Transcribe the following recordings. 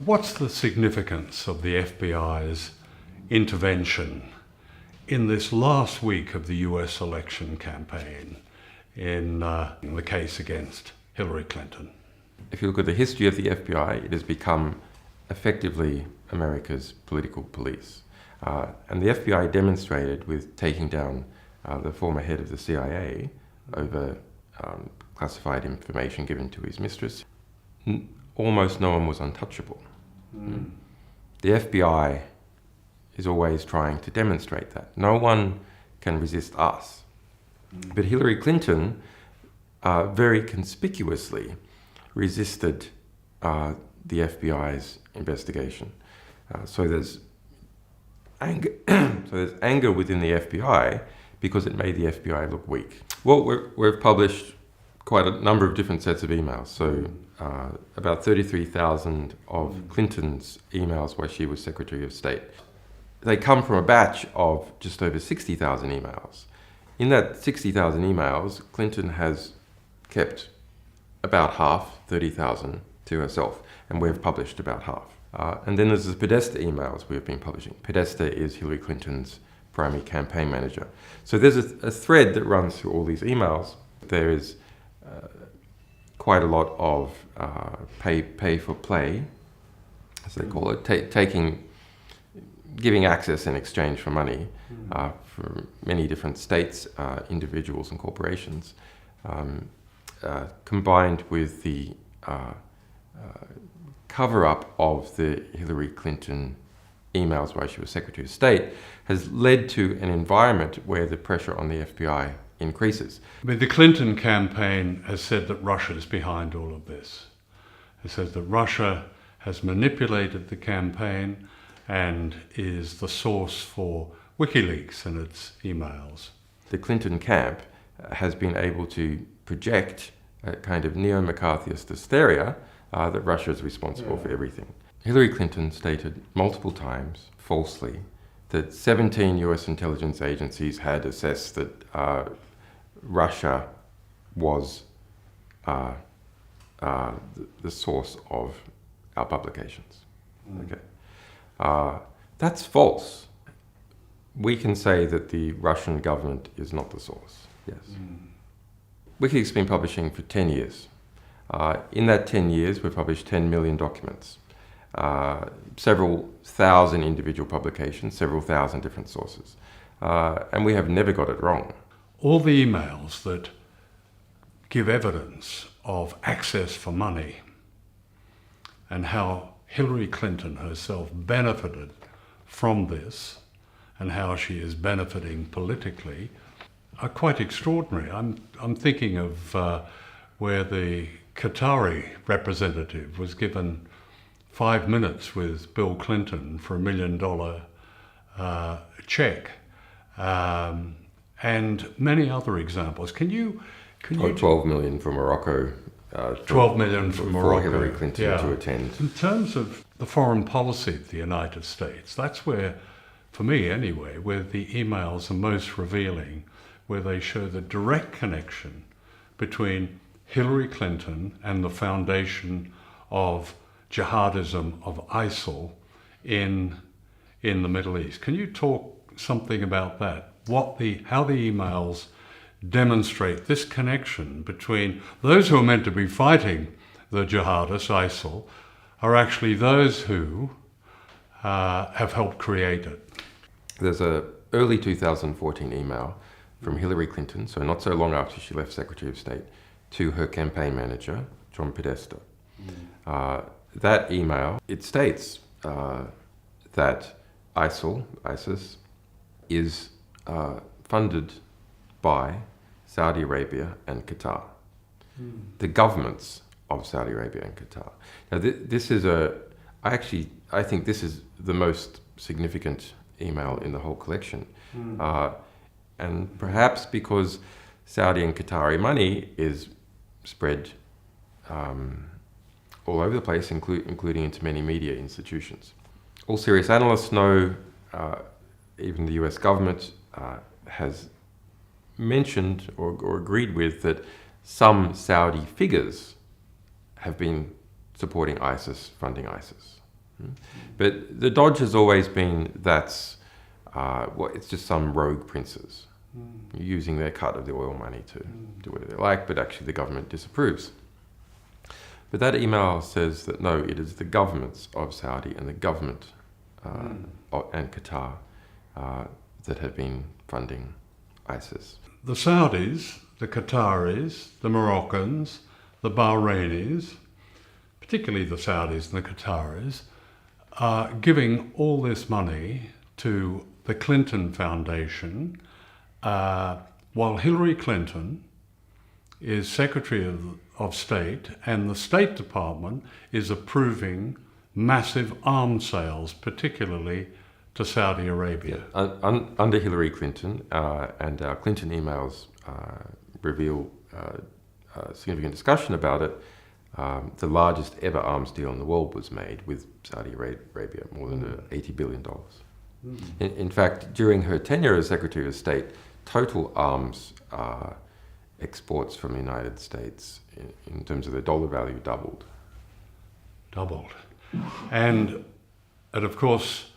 What's the significance of the FBI's intervention in this last week of the US election campaign in the case against Hillary Clinton? If you look at the history of the FBI, it has become effectively America's political police. And the FBI demonstrated with taking down the former head of the CIA over classified information given to his mistress. Almost no one was untouchable. The FBI is always trying to demonstrate that. No one can resist us. But Hillary Clinton very conspicuously resisted the FBI's investigation. So there's anger within the FBI because it made the FBI look weak. Well, we've published quite a number of different sets of emails. So about 33,000 of Clinton's emails while she was Secretary of State. They come from a batch of just over 60,000 emails. In that 60,000 emails, Clinton has kept about half, 30,000, to herself, and we've published about half. And then there's the Podesta emails we've been publishing. Podesta is Hillary Clinton's primary campaign manager. So there's a thread that runs through all these emails. There is quite a lot of pay for play, as they call it, giving access in exchange for money for many different states, individuals and corporations, combined with the cover-up of the Hillary Clinton emails while she was Secretary of State, has led to an environment where the pressure on the FBI increases. I mean, the Clinton campaign has said that Russia is behind all of this. It says that Russia has manipulated the campaign and is the source for Wikileaks and its emails. The Clinton camp has been able to project a kind of neo-McCarthyist hysteria that Russia is responsible for everything. Hillary Clinton stated multiple times, falsely, that 17 US intelligence agencies had assessed that Russia was the source of our publications. Okay, that's false. We can say that the Russian government is not the source. Yes. Wikileaks has been publishing for 10 years. In that 10 years, we've published 10 million documents, several thousand individual publications, several thousand different sources, and we have never got it wrong. All the emails that give evidence of access for money and how Hillary Clinton herself benefited from this and how she is benefiting politically are quite extraordinary. I'm thinking of where the Qatari representative was given 5 minutes with Bill Clinton for $1 million check, and many other examples. Can you 12 million from Morocco. 12 million from Morocco. For Hillary Clinton to attend. In terms of the foreign policy of the United States, that's where, for me anyway, where the emails are most revealing, where they show the direct connection between Hillary Clinton and the foundation of jihadism, of ISIL in the Middle East. Can you talk something about that? How the emails demonstrate this connection between those who are meant to be fighting the jihadists, ISIL, are actually those who have helped create it. There's an early 2014 email from Hillary Clinton, so not so long after she left Secretary of State, to her campaign manager, John Podesta. That email, it states that ISIS, is funded by Saudi Arabia and Qatar, the governments of Saudi Arabia and Qatar. Now, this is I think this is the most significant email in the whole collection. And perhaps because Saudi and Qatari money is spread all over the place, including into many media institutions. All serious analysts know, even the US government has mentioned or agreed with that some Saudi figures have been supporting ISIS, funding ISIS. But the dodge has always been that's it's just some rogue princes using their cut of the oil money to do whatever they like, but actually the government disapproves. But that email says that no, it is the governments of Saudi and the government and Qatar that have been funding ISIS. The Saudis, the Qataris, the Moroccans, the Bahrainis, particularly the Saudis and the Qataris, are giving all this money to the Clinton Foundation, while Hillary Clinton is Secretary of State and the State Department is approving massive arms sales, particularly to Saudi Arabia. Under Hillary Clinton, and our Clinton emails reveal significant discussion about it, the largest ever arms deal in the world was made with Saudi Arabia, more than $80 billion. In fact, during her tenure as Secretary of State, total arms exports from the United States, in terms of the dollar value, doubled. And of course,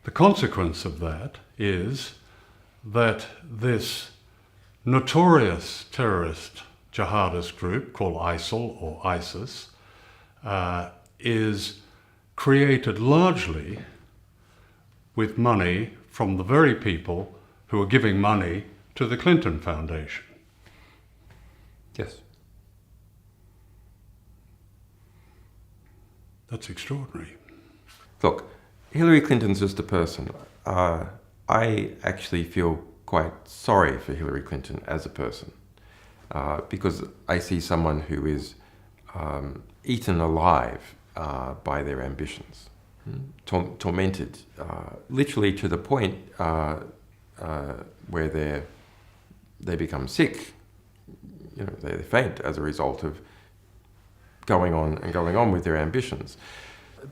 the consequence of that is that this notorious terrorist jihadist group called ISIL or ISIS is created largely with money from the very people who are giving money to the Clinton Foundation. Yes. That's extraordinary. Look, Hillary Clinton's just a person. I actually feel quite sorry for Hillary Clinton as a person, because I see someone who is eaten alive by their ambitions, tormented, literally to the point where they become sick. You know, they faint as a result of going on with their ambitions.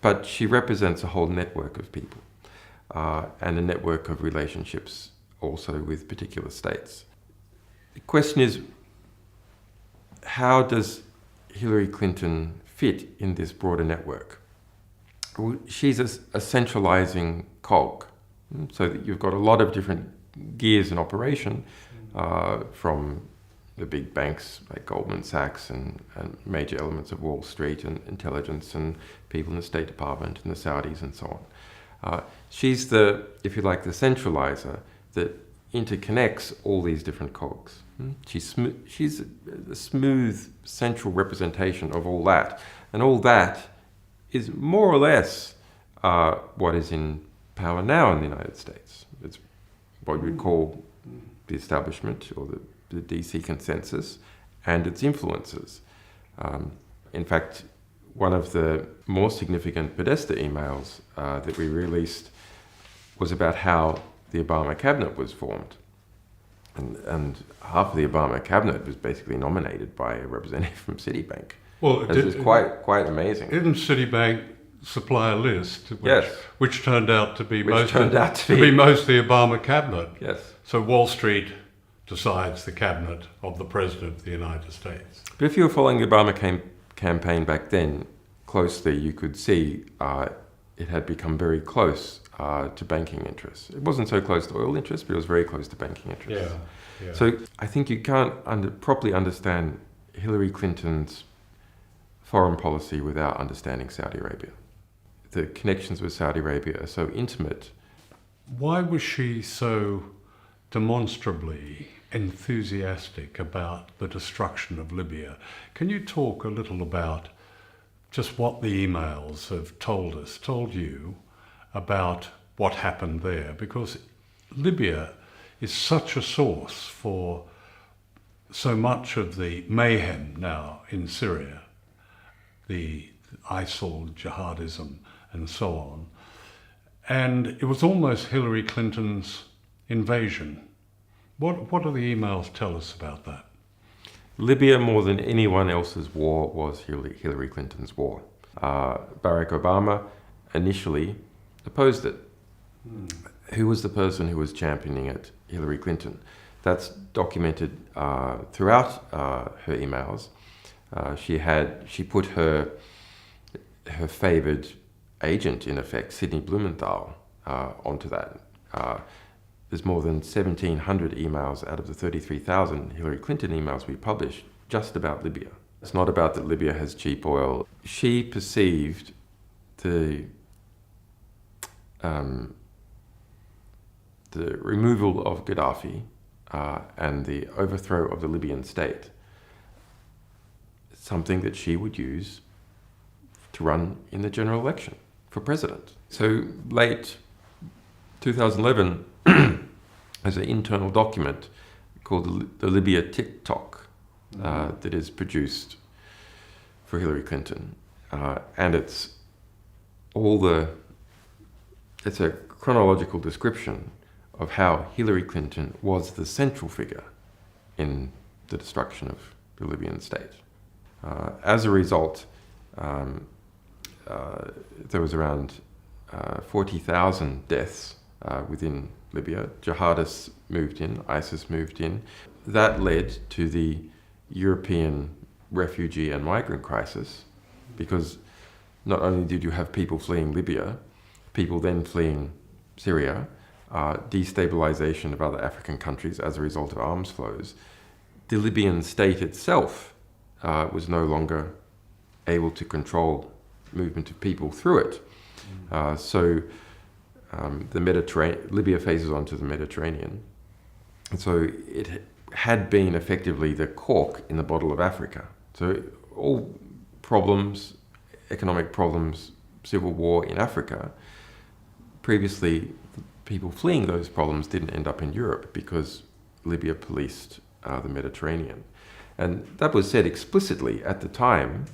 But she represents a whole network of people, and a network of relationships also with particular states. The question is, how does Hillary Clinton fit in this broader network? Well, she's a centralizing cog, so that you've got a lot of different gears in operation, from the big banks like Goldman Sachs and major elements of Wall Street and intelligence and people in the State Department and the Saudis and so on. She's the, if you like, the centralizer that interconnects all these different cogs. She's a smooth central representation of all that. And all that is more or less what is in power now in the United States. It's what you would call the establishment or the DC consensus and its influences. In fact, one of the more significant Podesta emails that we released was about how the Obama cabinet was formed. And half of the Obama cabinet was basically nominated by a representative from Citibank. Well, it's quite amazing. Didn't Citibank supply a list which turned out to be mostly the Obama cabinet? Yes. So Wall Street decides the cabinet of the President of the United States. But if you were following the Obama campaign back then closely, you could see it had become very close to banking interests. It wasn't so close to oil interests, but it was very close to banking interests. Yeah. So I think you can't properly understand Hillary Clinton's foreign policy without understanding Saudi Arabia. The connections with Saudi Arabia are so intimate. Why was she so demonstrably enthusiastic about the destruction of Libya? Can you talk a little about just what the emails have told you about what happened there, because Libya is such a source for so much of the mayhem now in Syria, the ISIL, jihadism, and so on. And it was almost Hillary Clinton's invasion. What do the emails tell us about that? Libya, more than anyone else's war, was Hillary Clinton's war. Barack Obama initially opposed it. Who was the person who was championing it? Hillary Clinton. That's documented throughout her emails. She put her favoured agent, in effect, Sidney Blumenthal, onto that. There's more than 1,700 emails out of the 33,000 Hillary Clinton emails we published just about Libya. It's not about that Libya has cheap oil. She perceived the removal of Gaddafi and the overthrow of the Libyan state, something that she would use to run in the general election for president. So late 2011, there's an internal document called the Libya TikTok that is produced for Hillary Clinton, and it's a chronological description of how Hillary Clinton was the central figure in the destruction of the Libyan state. As a result, there was around 40,000 deaths within Libya. Jihadists moved in, ISIS moved in. That led to the European refugee and migrant crisis, because not only did you have people fleeing Libya, people then fleeing Syria, destabilization of other African countries as a result of arms flows. The Libyan state itself was no longer able to control movement of people through it. Libya faces onto the Mediterranean. And so it had been effectively the cork in the bottle of Africa. So all problems, economic problems, civil war in Africa, previously people fleeing those problems didn't end up in Europe because Libya policed the Mediterranean. And that was said explicitly at the time,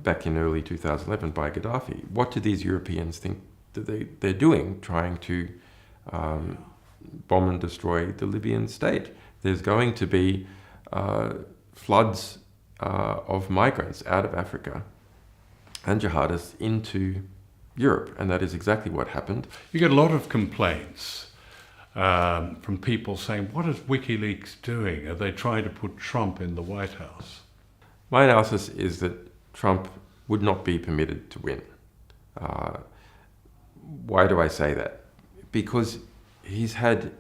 back in early 2011 by Gaddafi. What do these Europeans think that they're doing, trying to bomb and destroy the Libyan state? There's going to be floods of migrants out of Africa and jihadists into Europe, and that is exactly what happened. You get a lot of complaints from people saying, what is Wikileaks doing? Are they trying to put Trump in the White House? My analysis is that Trump would not be permitted to win. Why do I say that? Because he's had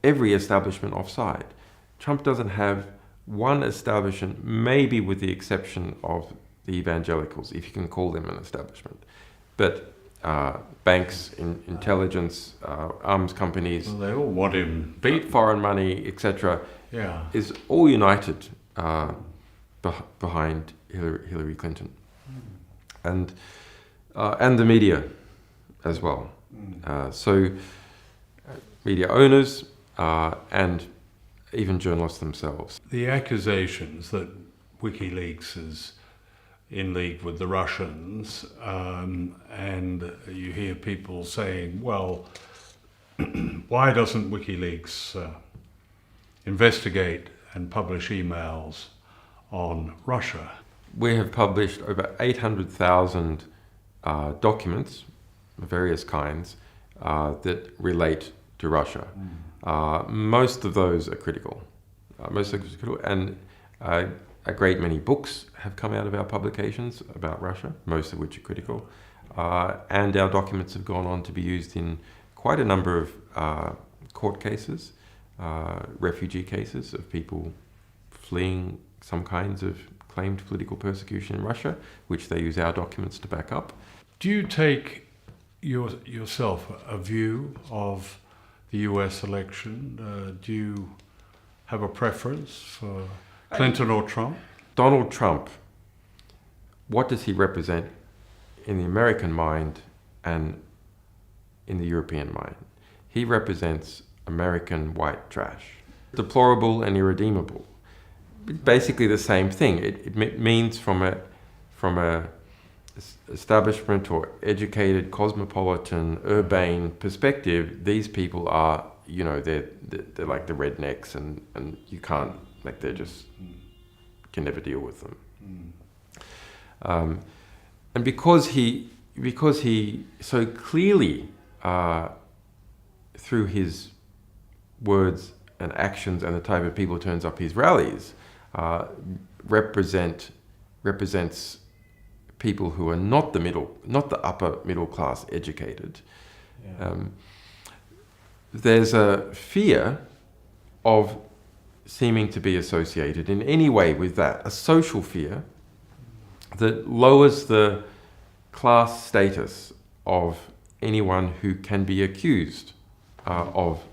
every establishment offside. Trump doesn't have one establishment, maybe with the exception of the evangelicals, if you can call them an establishment. But banks, intelligence, arms companies, well, they all want him beat. Foreign money, etc., yeah, is all united behind Hillary Clinton, and the media as well. So media owners and even journalists themselves. The accusations that WikiLeaks is in league with the Russians, and you hear people saying, well, why doesn't WikiLeaks investigate and publish emails on Russia? We have published over 800,000 documents of various kinds that relate to Russia. Most of those are critical. And a great many books have come out of our publications about Russia, most of which are critical. And our documents have gone on to be used in quite a number of court cases, refugee cases of people fleeing some kinds of claimed political persecution in Russia, which they use our documents to back up. Do you take yourself a view of the US election? Do you have a preference for Clinton or Trump? Donald Trump what does he represent in the American mind and in the European mind? He represents American white trash. Deplorable and irredeemable. Basically the same thing. It means from a establishment or educated, cosmopolitan, urbane perspective, these people are, you know, they're like the rednecks, and you can't, like, they're just, can never deal with them. And because he so clearly, through his words and actions and the type of people who turns up his rallies, represents people who are not the upper middle class educated. Yeah. There's a fear of seeming to be associated in any way with that, a social fear that lowers the class status of anyone who can be accused of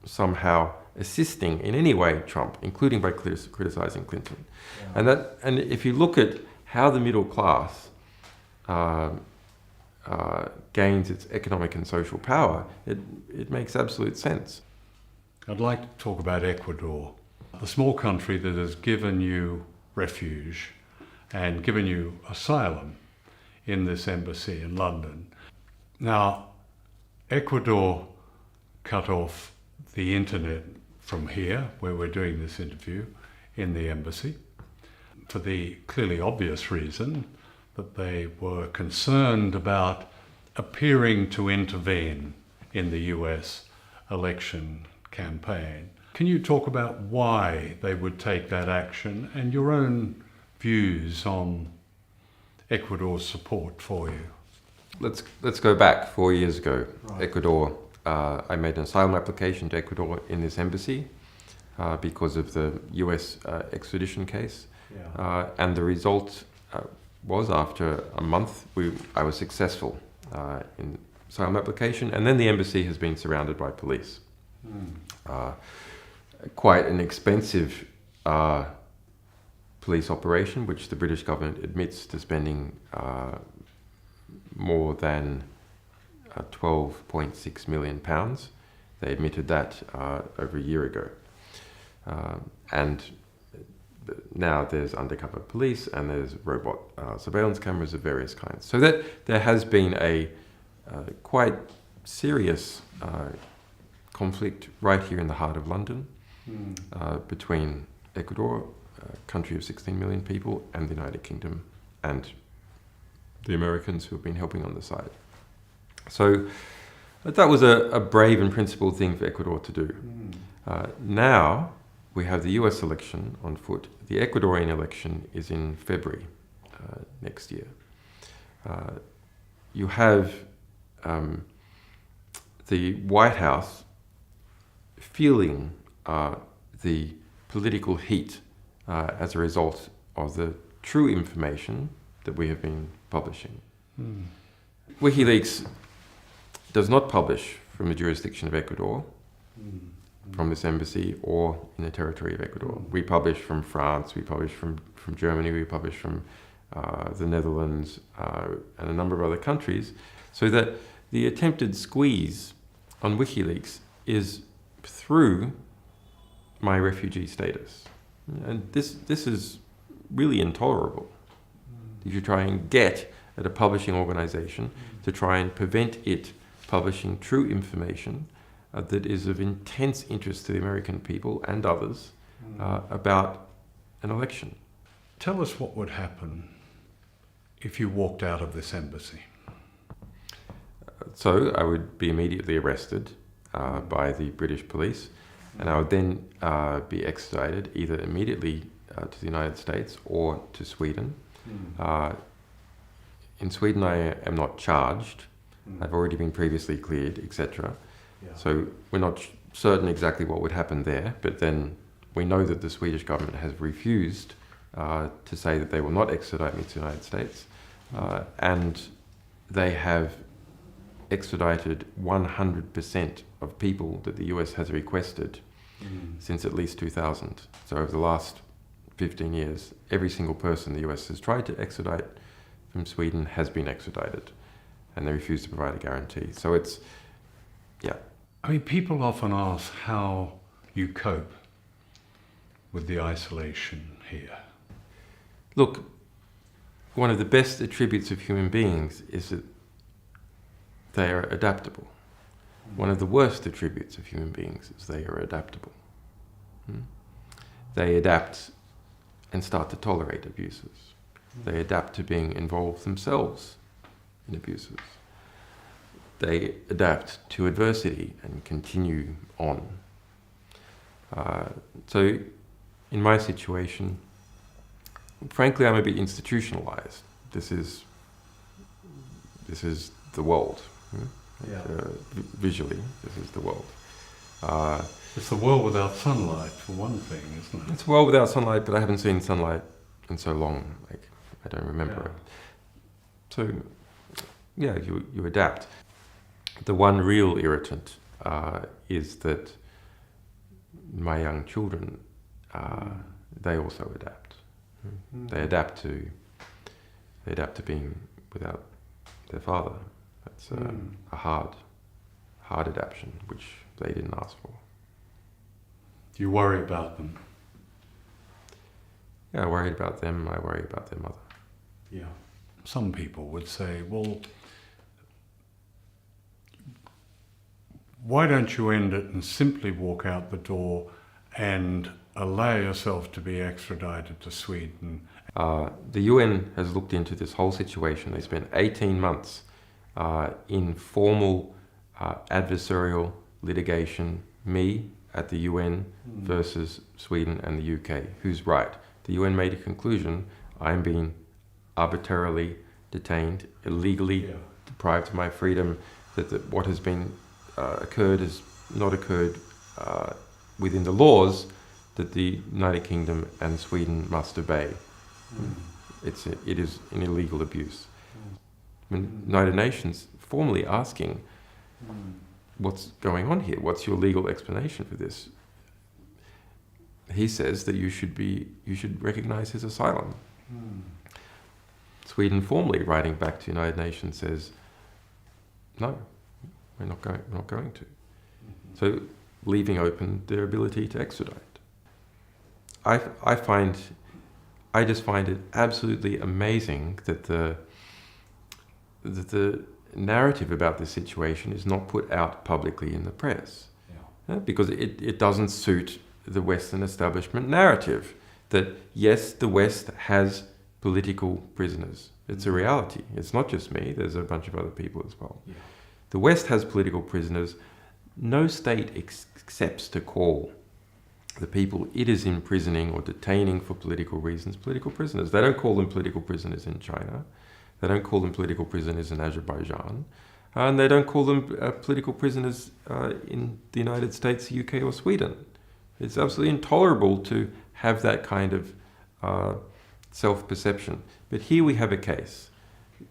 somehow assisting in any way Trump, including by criticizing Clinton. Yeah. And if you look at how the middle class gains its economic and social power, it makes absolute sense. I'd like to talk about Ecuador, the small country that has given you refuge and given you asylum in this embassy in London. Now, Ecuador cut off the internet from here, where we're doing this interview, in the embassy, for the clearly obvious reason that they were concerned about appearing to intervene in the US election campaign. Can you talk about why they would take that action and your own views on Ecuador's support for you? Let's go back 4 years ago. Right. Ecuador, I made an asylum application to Ecuador in this embassy because of the US extradition case. Yeah. And the result was, after a month, I was successful in asylum application, and then the embassy has been surrounded by police. Quite an expensive police operation, which the British government admits to spending more than £12.6 million. They admitted that over a year ago. And now there's undercover police and there's robot surveillance cameras of various kinds. So that there has been a quite serious conflict right here in the heart of London between Ecuador, a country of 16 million people, and the United Kingdom and the Americans who have been helping on the side. So that was a brave and principled thing for Ecuador to do. Now we have the US election on foot. The Ecuadorian election is in February next year. You have the White House feeling the political heat as a result of the true information that we have been publishing. Wikileaks does not publish from the jurisdiction of Ecuador, from this embassy, or in the territory of Ecuador. We publish from France, we publish from Germany, we publish from the Netherlands, and a number of other countries, so that the attempted squeeze on Wikileaks is through my refugee status. And this is really intolerable. If you try and get at a publishing organization to try and prevent it publishing true information that is of intense interest to the American people and others about an election. Tell us what would happen if you walked out of this embassy. So I would be immediately arrested by the British police, and I would then be extradited either immediately to the United States or to Sweden. In Sweden I am not charged. I've already been previously cleared, etc. Yeah. So we're not certain exactly what would happen there, but then we know that the Swedish government has refused to say that they will not extradite me to the United States, and they have extradited 100% of people that the US has requested since at least 2000. So over the last 15 years, every single person the US has tried to extradite from Sweden has been extradited, and they refuse to provide a guarantee. So it's, yeah. I mean, people often ask how you cope with the isolation here. Look, one of the best attributes of human beings is that they are adaptable. One of the worst attributes of human beings is they are adaptable. They adapt and start to tolerate abuses. They adapt to being involved themselves in abuses. They adapt to adversity and continue on. So in my situation, frankly, I'm a bit institutionalized. This is the world. Yeah. Visually, this is the world. It's the world without sunlight, for one thing, isn't it? It's a world without sunlight, but I haven't seen sunlight in so long. Like, I don't remember it. So, yeah, you adapt. The one real irritant is that my young children, they also adapt. They adapt to being without their father. That's a hard adaptation, which they didn't ask for. Do you worry about them? Yeah, I worry about them. I worry about their mother. Yeah. Some people would say, well, why don't you end it and simply walk out the door and allow yourself to be extradited to Sweden? The UN has looked into this whole situation. They spent 18 months in formal adversarial litigation, me at the UN versus Sweden and the UK. Who's right? The UN made a conclusion. I'm being arbitrarily detained, illegally deprived of my freedom, that what has been occurred has not occurred within the laws that the United Kingdom and Sweden must obey. It is an illegal abuse. I mean, United Nations formally asking, what's going on here? What's your legal explanation for this? He says that you should recognize his asylum. Sweden formally writing back to United Nations says, no, we're not going to. So leaving open their ability to extradite. I just find it absolutely amazing that the narrative about this situation is not put out publicly in the press. Because it doesn't suit the Western establishment narrative that, yes, the West has political prisoners. It's a reality. It's not just me. There's a bunch of other people as well. The West has political prisoners. No state accepts to call the people it is imprisoning or detaining for political reasons political prisoners. They don't call them political prisoners in China. They don't call them political prisoners in Azerbaijan. And they don't call them political prisoners in the United States, UK, or Sweden. It's absolutely intolerable to have that kind of self-perception. But here we have a case,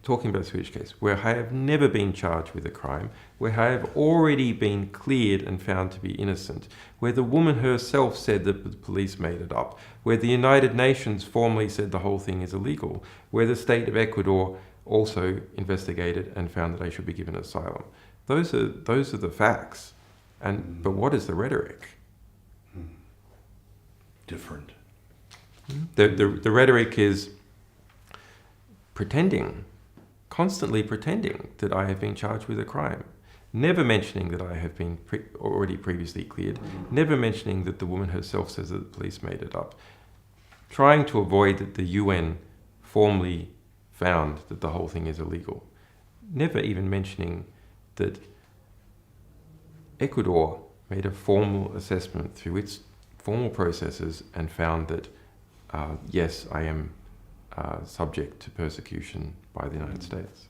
talking about the Swedish case, where I have never been charged with a crime, where I have already been cleared and found to be innocent, where the woman herself said that the police made it up, where the United Nations formally said the whole thing is illegal, where the state of Ecuador also investigated and found that I should be given asylum. Those are the facts. But what is the rhetoric? Different. The rhetoric is pretending, constantly pretending that I have been charged with a crime, never mentioning that I have been already previously cleared, never mentioning that the woman herself says that the police made it up, trying to avoid that the UN formally found that the whole thing is illegal, never even mentioning that Ecuador made a formal assessment through its formal processes and found that, yes, I am subject to persecution by the United States.